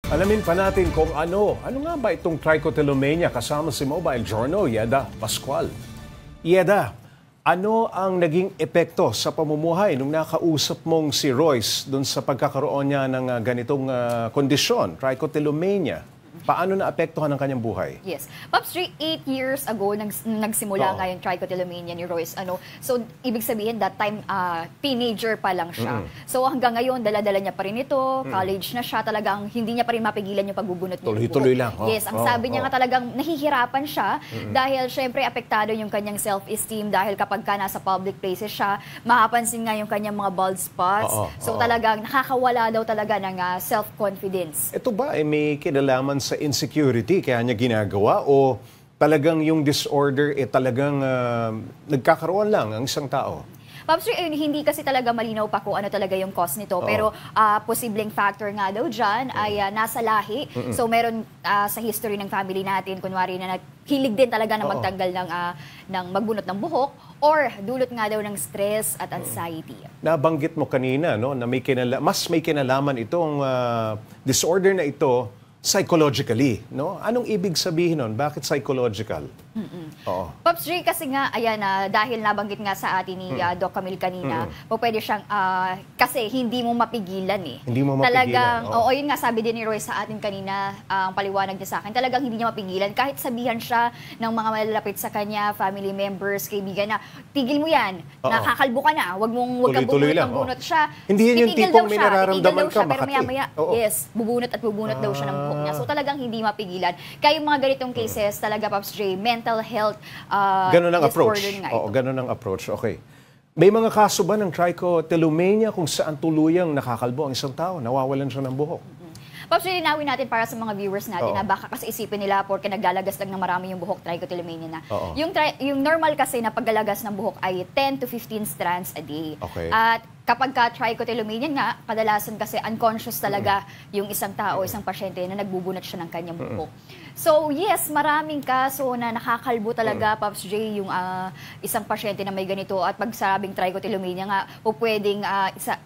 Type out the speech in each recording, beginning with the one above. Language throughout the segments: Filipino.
Alamin pa natin kung ano nga ba itong trichotillomania kasama si Mobile Journal, Yeda Pascual. Yeda, ano ang naging epekto sa pamumuhay nung nakausap mong si Royce doon sa pagkakaroon niya ng ganitong kondisyon, trichotillomania? Paano naapektuhan ang kanyang buhay? Yes. Pops, 8 years ago, nagsimula nga yung trichotillomania ni Royce. So, ibig sabihin, that time, teenager pa lang siya. So, hanggang ngayon, dala-dala niya pa rin ito. College na siya. Talagang hindi niya pa rin mapigilan yung pagbubunot niya. Tuloy-tuloy lang. Yes. Ang sabi niya nga talagang nahihirapan siya dahil, syempre, apektado yung kanyang self-esteem dahil kapag ka nasa public places siya, mapapansin nga yung kanyang mga bald spots. So, talagang nakakawala daw talaga ng self-confidence. Ito ba may kinalaman sa insecurity kaya niya ginagawa o talagang yung disorder talagang nagkakaroon lang ang isang tao? Pops, hindi kasi talaga malinaw pa kung ano talaga yung cause nito. Pero posibleng factor nga daw dyan ay nasa lahi. So meron sa history ng family natin, kunwari na hilig din talaga na magtanggal ng magbunot ng buhok or dulot nga daw ng stress at anxiety. Nabanggit mo kanina no, na mas may kinalaman itong disorder na ito psychologically, no? Anong ibig sabihin nun? Bakit psychological? Pops Ray, kasi nga, ayan, dahil nabanggit nga sa atin ni Doc Camille kanina, pwede siyang, kasi hindi mo mapigilan eh. Hindi mo mapigilan. Talagang, yun nga, sabi din ni Roy sa atin kanina, ang paliwanag niya sa akin, talagang hindi niya mapigilan. Kahit sabihan siya ng mga malalapit sa kanya, family members, kaibigan na, tigil mo yan, nakakalbo ka na, wag kang bunot siya. Hindi yan yung tipong may nararamdaman ka, pero maya-maya, yes, bubunot at bubunot daw siya ng buhok niya. So talagang hindi mapigilan. Kaya yung mga ganitong cases, talaga, Pops Ray, mental health ganun ang approach. nga Ganun ang approach. Okay. May mga kaso ba ng trichotillomania kung saan tuluyang nakakalbo ang isang tao, nawawalan siya ng buhok? Pops, linawin natin para sa mga viewers natin na baka kasi isipin nila porque naglalagas lang ng marami yung buhok, trichotillomania na. Yung normal kasi na paglalagas ng buhok ay 10 to 15 strands a day. Okay. At kapag ka trichotillomania nga, kadalasan kasi unconscious talaga yung isang tao, isang pasyente na nagbubunot siya ng kanyang buhok. So yes, maraming kaso na nakakalbo talaga, Pops J, yung isang pasyente na may ganito. At pag sabing trichotillomania nga, o pwedeng sa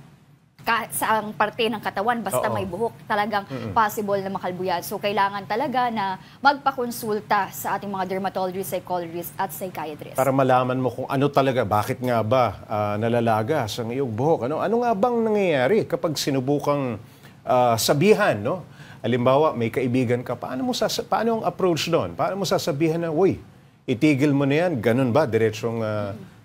ang parte ng katawan, basta may buhok, talagang possible na makalbo yan. So, kailangan talaga na magpakonsulta sa ating mga dermatologist, psychologist, at psychiatrist. Para malaman mo kung ano talaga, bakit nga ba nalalagas ang iyong buhok. Ano nga bang nangyayari kapag sinubukang sabihan, no? Halimbawa, may kaibigan ka, paano ang approach doon? Paano mo sasabihan na, uy, itigil mo na yan, ganun ba? Diretsong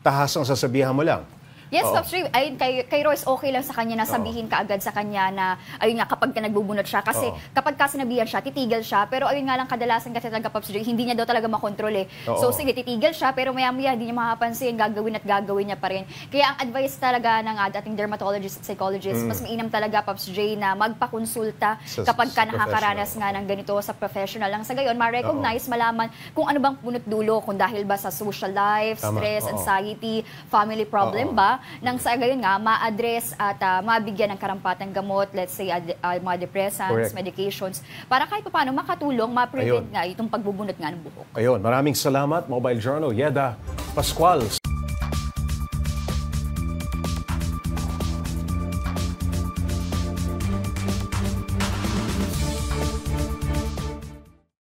tahasang sasabihan mo lang. Yes, Pops Ray, ayun, kay Royce, okay lang sa kanya na sabihin kaagad sa kanya na, ayun nga, kapag ka nagbubunot siya. Kasi kapag ka sinabihan siya, titigil siya. Pero ayun nga lang, kadalasan kasi talaga, Pops Ray, hindi niya daw talaga makontrol eh. So sige, titigil siya, pero maya-maya, hindi niya makapansin, gagawin niya pa rin. Kaya ang advice talaga ng ating dermatologist at psychologist, mas mainam talaga, Pops Ray, na magpakonsulta kapag ka nakakaranas nga ng ganito sa professional lang. Sa gayon, ma-recognize, malaman kung ano bang punot dulo, kung dahil ba sa social life, stress, anxiety, family problem ba, nang sa gayon nga, ma-address at mabigyan ng karampatang gamot, let's say mga depressants, medications, para kahit paano makatulong, ma-prevent nga itong pagbubunot nga ng buhok. Ayun, maraming salamat, Mobile Journal, Yeda Pascual.